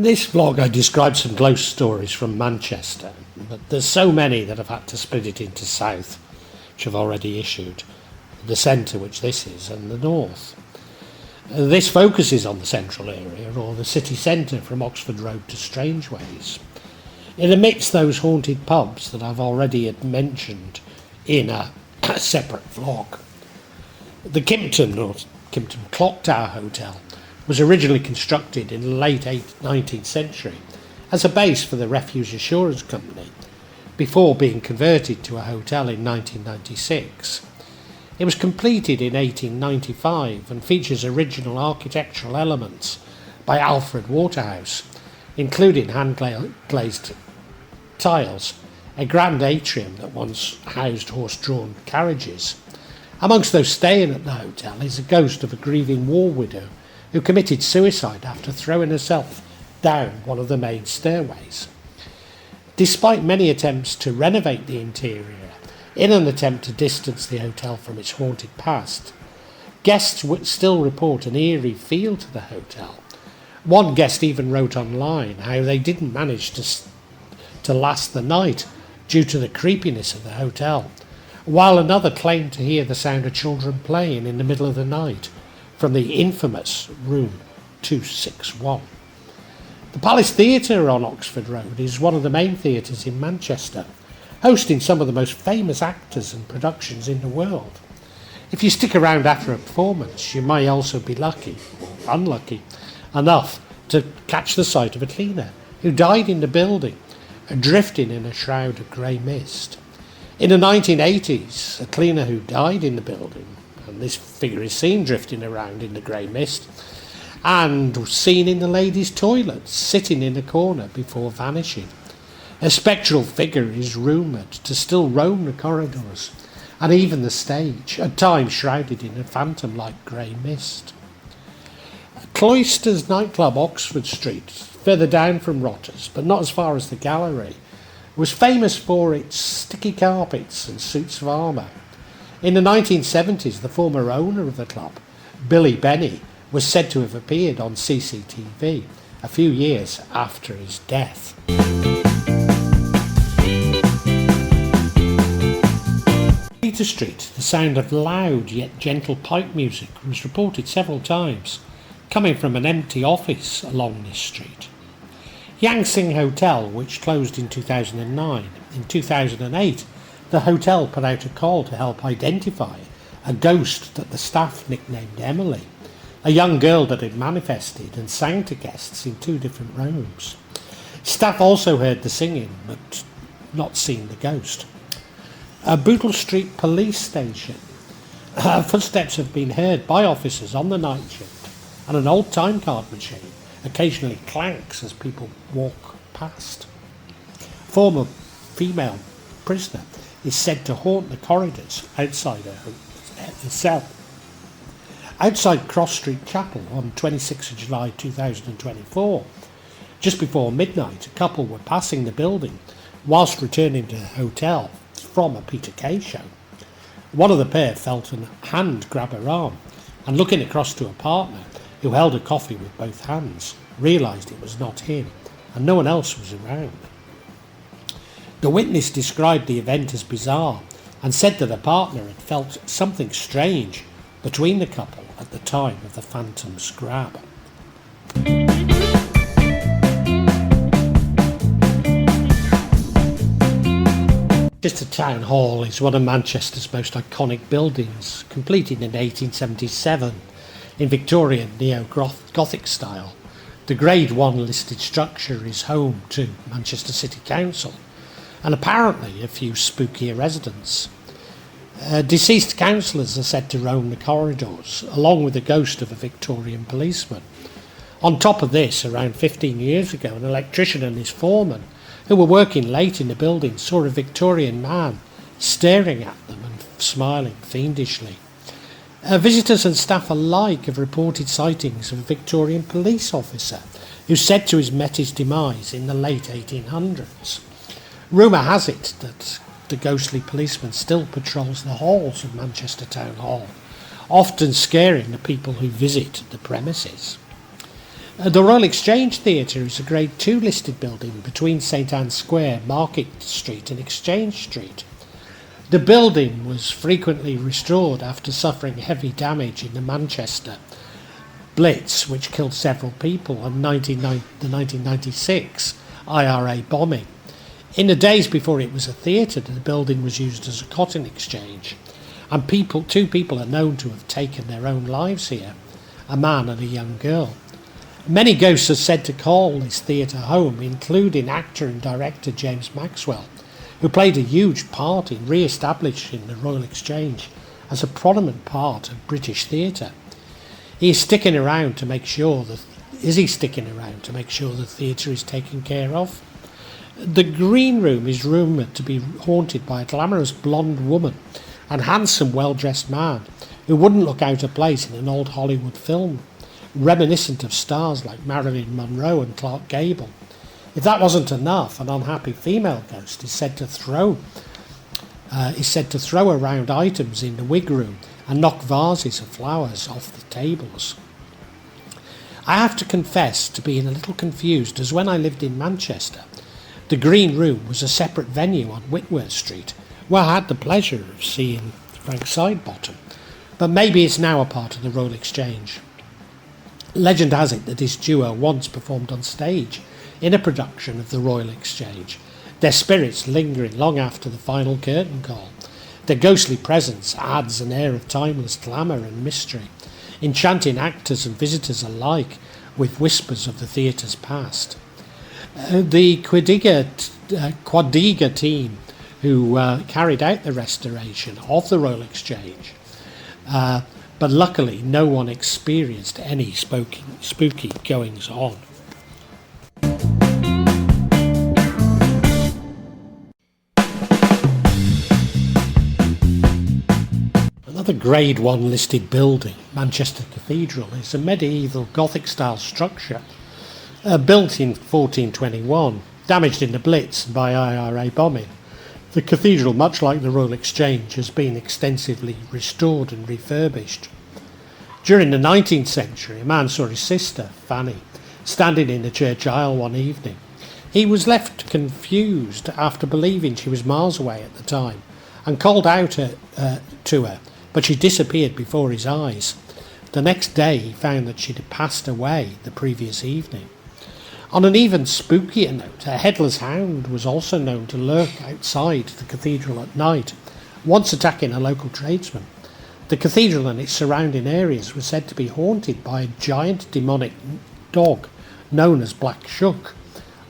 In this vlog I described some ghost stories from Manchester, but there's so many that I've had to split it into south, which I've already issued, the centre, which this is, and the north. This focuses on the central area, or the city centre from Oxford Road to Strangeways. It omits those haunted pubs that I've already mentioned in a separate vlog. The Kimpton Clock Tower Hotel was originally constructed in the late 19th century as a base for the Refuse Assurance Company, before being converted to a hotel in 1996. It was completed in 1895 and features original architectural elements by Alfred Waterhouse, including hand-glazed tiles, a grand atrium that once housed horse-drawn carriages. Amongst those staying at the hotel is a ghost of a grieving war widow who committed suicide after throwing herself down one of the main stairways. Despite many attempts to renovate the interior, in an attempt to distance the hotel from its haunted past, guests would still report an eerie feel to the hotel. One guest even wrote online how they didn't manage to last the night due to the creepiness of the hotel, while another claimed to hear the sound of children playing in the middle of the night from the infamous room 261. The Palace Theatre on Oxford Road is one of the main theatres in Manchester, hosting some of the most famous actors and productions in the world. If you stick around after a performance, you may also be lucky, or unlucky, enough to catch the sight of a cleaner who died in the building, drifting in a shroud of grey mist. In the 1980s, a cleaner who died in the building, and this figure is seen drifting around in the grey mist, and seen in the ladies' toilets, sitting in a corner before vanishing. A spectral figure is rumoured to still roam the corridors, and even the stage, at times shrouded in a phantom-like grey mist. Cloisters Nightclub, Oxford Street, further down from Rotters, but not as far as the gallery, was famous for its sticky carpets and suits of armour. In the 1970s, the former owner of the club, Billy Benny, was said to have appeared on CCTV a few years after his death. Peter Street, the sound of loud yet gentle pipe music was reported several times, coming from an empty office along this street. Yang Sing Hotel, which closed in 2009. In 2008, the hotel put out a call to help identify a ghost that the staff nicknamed Emily, a young girl that had manifested and sang to guests in two different rooms. Staff also heard the singing, but not seen the ghost. Bootle Street Police Station. Footsteps have been heard by officers on the night shift, and an old time card machine occasionally clanks as people walk past. A former female prisoner is said to haunt the corridors outside her cell. Outside Cross Street Chapel on 26th of July 2024, just before midnight, a couple were passing the building whilst returning to the hotel from a Peter Kay show. One of the pair felt a hand grab her arm, and looking across to a partner who held a coffee with both hands, realised it was not him, and no one else was around. The witness described the event as bizarre, and said that a partner had felt something strange between the couple at the time of the phantom's grab. Manchester Town Hall is one of Manchester's most iconic buildings, completed in 1877 in Victorian neo-Gothic style. The Grade 1 listed structure is home to Manchester City Council and apparently a few spookier residents. Deceased councillors are said to roam the corridors, along with the ghost of a Victorian policeman. On top of this, around 15 years ago, an electrician and his foreman, who were working late in the building, saw a Victorian man staring at them and smiling fiendishly. Visitors and staff alike have reported sightings of a Victorian police officer who said to have met his demise in the late 1800s. Rumour has it that the ghostly policeman still patrols the halls of Manchester Town Hall, often scaring the people who visit the premises. The Royal Exchange Theatre is a Grade 2 listed building between St Anne's Square, Market Street and Exchange Street. The building was frequently restored after suffering heavy damage in the Manchester Blitz, which killed several people, and the 1996 IRA bombing. In the days before it was a theatre, the building was used as a cotton exchange, and two people are known to have taken their own lives here, a man and a young girl. Many ghosts are said to call this theatre home, including actor and director James Maxwell, who played a huge part in re-establishing the Royal Exchange as a prominent part of British theatre. Is he sticking around to make sure the theatre is taken care of? The Green Room is rumoured to be haunted by a glamorous blonde woman and handsome, well-dressed man who wouldn't look out of place in an old Hollywood film, reminiscent of stars like Marilyn Monroe and Clark Gable. If that wasn't enough, an unhappy female ghost is said to throw around items in the wig room and knock vases of flowers off the tables. I have to confess to being a little confused, as when I lived in Manchester, the Green Room was a separate venue on Whitworth Street, where I had the pleasure of seeing Frank Sidebottom, but maybe it's now a part of the Royal Exchange. Legend has it that this duo once performed on stage in a production of the Royal Exchange, their spirits lingering long after the final curtain call. Their ghostly presence adds an air of timeless glamour and mystery, enchanting actors and visitors alike with whispers of the theatre's past. The Quadiga team who carried out the restoration of the Royal Exchange, but luckily no one experienced any spooky goings on. Another Grade 1 listed building, Manchester Cathedral, is a medieval Gothic-style structure built in 1421, damaged in the Blitz by IRA bombing. The cathedral, much like the Royal Exchange, has been extensively restored and refurbished. During the 19th century, a man saw his sister, Fanny, standing in the church aisle one evening. He was left confused after believing she was miles away at the time and called out to her, but she disappeared before his eyes. The next day he found that she had passed away the previous evening. On an even spookier note, a headless hound was also known to lurk outside the cathedral at night, once attacking a local tradesman. The cathedral and its surrounding areas were said to be haunted by a giant demonic dog known as Black Shuck.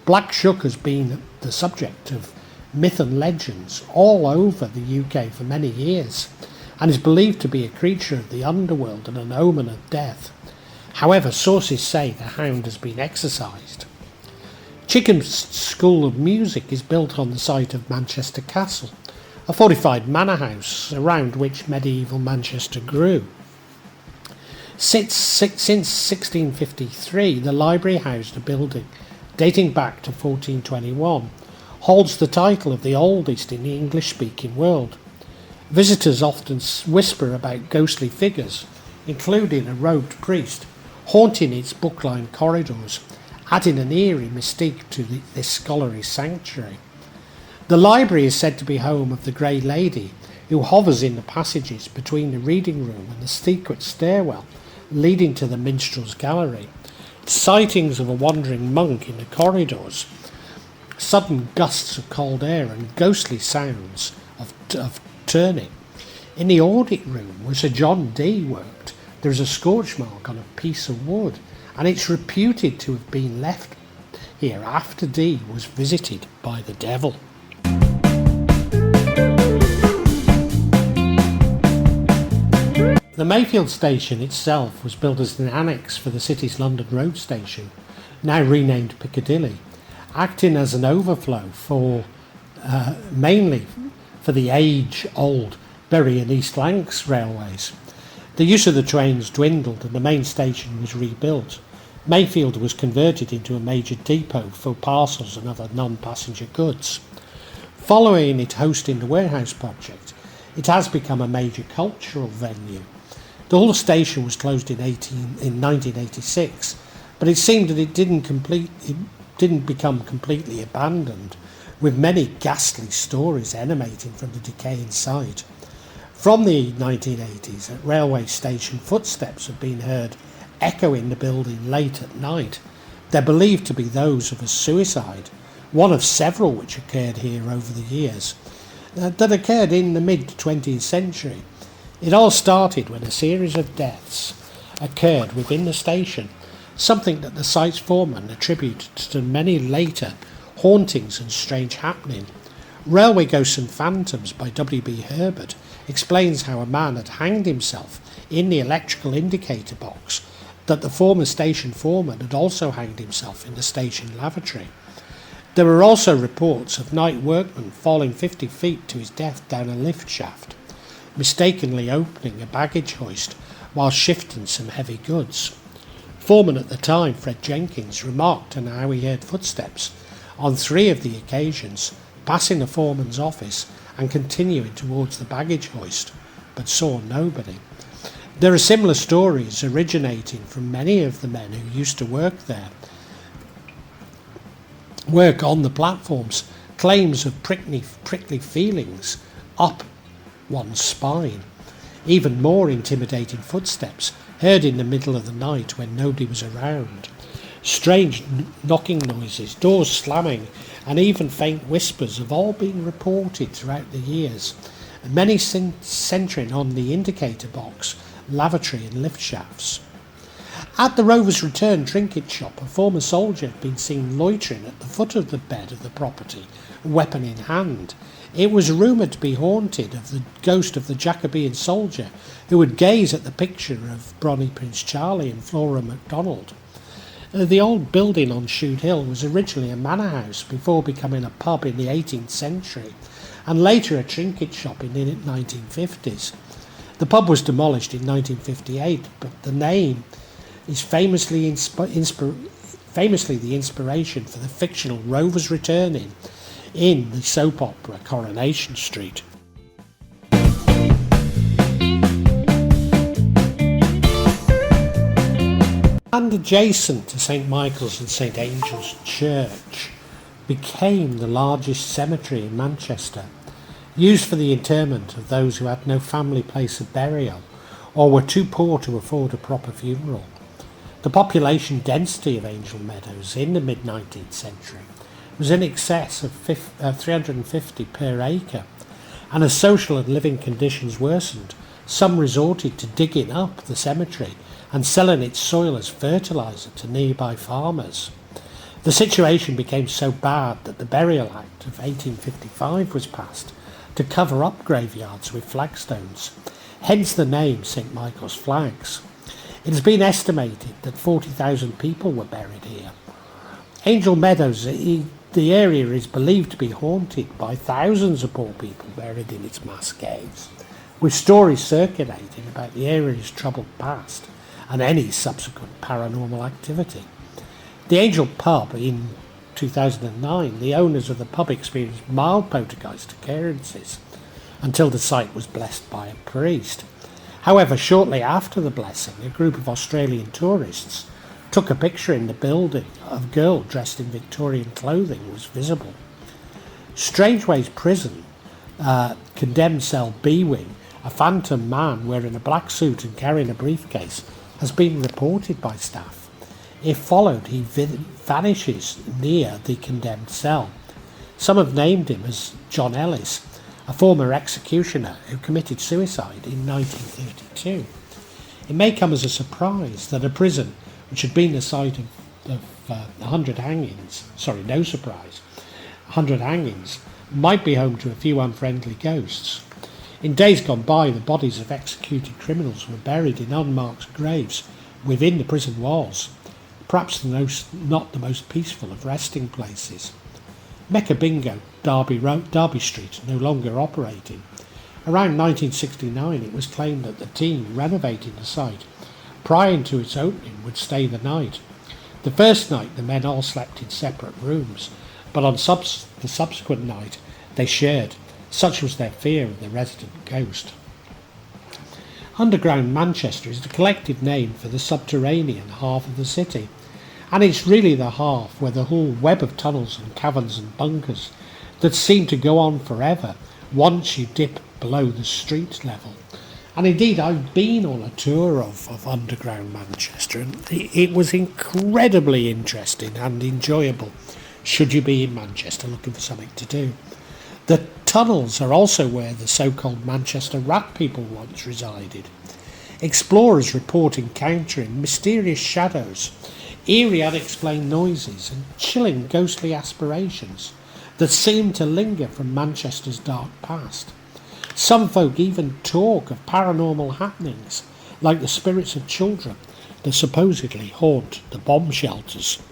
Black Shuck has been the subject of myth and legends all over the UK for many years, and is believed to be a creature of the underworld and an omen of death. However, sources say the hound has been exorcised. Chetham School of Music is built on the site of Manchester Castle, a fortified manor house around which medieval Manchester grew. Since 1653, the library housed a building dating back to 1421, holds the title of the oldest in the English-speaking world. Visitors often whisper about ghostly figures, including a robed priest, haunting its book-lined corridors, adding an eerie mystique to this scholarly sanctuary. The library is said to be home of the Grey Lady, who hovers in the passages between the reading room and the secret stairwell leading to the minstrel's gallery. Sightings of a wandering monk in the corridors, sudden gusts of cold air and ghostly sounds of turning. In the audit room where Sir John Dee worked, there is a scorch mark on a piece of wood, and it's reputed to have been left here after Dee was visited by the devil. The Mayfield Station itself was built as an annex for the city's London Road station, now renamed Piccadilly, acting as an overflow for mainly for the age-old Bury and East Lancs railways. The use of the trains dwindled and the main station was rebuilt. Mayfield was converted into a major depot for parcels and other non-passenger goods. Following it hosting the warehouse project, it has become a major cultural venue. The whole station was closed in 1986, but it seemed that it didn't become completely abandoned, with many ghastly stories emanating from the decay inside. From the 1980s, at railway station, footsteps have been heard echoing the building late at night. They're believed to be those of a suicide, one of several which occurred here over the years, that occurred in the mid-20th century. It all started when a series of deaths occurred within the station, something that the site's foreman attributed to many later hauntings and strange happening. Railway Ghosts and Phantoms by W.B. Herbert explains how a man had hanged himself in the electrical indicator box, that the former station foreman had also hanged himself in the station lavatory. There were also reports of night workmen falling 50 feet to his death down a lift shaft, mistakenly opening a baggage hoist while shifting some heavy goods. Foreman at the time, Fred Jenkins, remarked on how he heard footsteps on 3 of the occasions, passing the foreman's office and continuing towards the baggage hoist, but saw nobody. There are similar stories originating from many of the men who used to work there. Work on the platforms, claims of prickly feelings up one's spine, even more intimidating footsteps heard in the middle of the night when nobody was around, strange knocking noises, doors slamming, and even faint whispers have all been reported throughout the years, many centering on the indicator box, lavatory and lift shafts. At the Rover's Return trinket shop, a former soldier had been seen loitering at the foot of the bed of the property, weapon in hand. It was rumoured to be haunted of the ghost of the Jacobean soldier who would gaze at the picture of Bronny Prince Charlie and Flora MacDonald. The old building on Shude Hill was originally a manor house before becoming a pub in the 18th century, and later a trinket shop in the 1950s. The pub was demolished in 1958, but the name is famously the inspiration for the fictional Rover's Returning in the soap opera Coronation Street. And adjacent to St Michael's and St Angel's Church became the largest cemetery in Manchester, used for the interment of those who had no family place of burial or were too poor to afford a proper funeral. The population density of Angel Meadows in the mid-19th century was in excess of 350 per acre, and as social and living conditions worsened, some resorted to digging up the cemetery and selling its soil as fertiliser to nearby farmers. The situation became so bad that the Burial Act of 1855 was passed to cover up graveyards with flagstones, hence the name St Michael's Flags. It has been estimated that 40,000 people were buried here. Angel Meadows, the area is believed to be haunted by thousands of poor people buried in its mass graves, with stories circulating about the area's troubled past and any subsequent paranormal activity. The Angel Pub in 2009, the owners of the pub experienced mild poltergeist occurrences until the site was blessed by a priest. However, shortly after the blessing, a group of Australian tourists took a picture in the building of a girl dressed in Victorian clothing was visible. Strangeways prison, condemned cell B wing, a phantom man wearing a black suit and carrying a briefcase has been reported by staff. If followed, he vanishes near the condemned cell. Some have named him as John Ellis, a former executioner who committed suicide in 1932. It may come as a surprise that a prison which had been the site of 100 hangings, 100 hangings, might be home to a few unfriendly ghosts. In days gone by, the bodies of executed criminals were buried in unmarked graves within the prison walls, perhaps not the most peaceful of resting places. Mecca Bingo, Derby Street, no longer operating. Around 1969, it was claimed that the team renovating the site prior to its opening would stay the night. The first night, the men all slept in separate rooms, but on the subsequent night, they shared. Such was their fear of the resident ghost. Underground Manchester is the collective name for the subterranean half of the city. And it's really the half where the whole web of tunnels and caverns and bunkers that seem to go on forever once you dip below the street level. And indeed, I've been on a tour of underground Manchester, and it was incredibly interesting and enjoyable, should you be in Manchester looking for something to do. The tunnels are also where the so-called Manchester rat people once resided. Explorers report encountering mysterious shadows, eerie unexplained noises and chilling ghostly aspirations that seem to linger from Manchester's dark past. Some folk even talk of paranormal happenings, like the spirits of children that supposedly haunt the bomb shelters.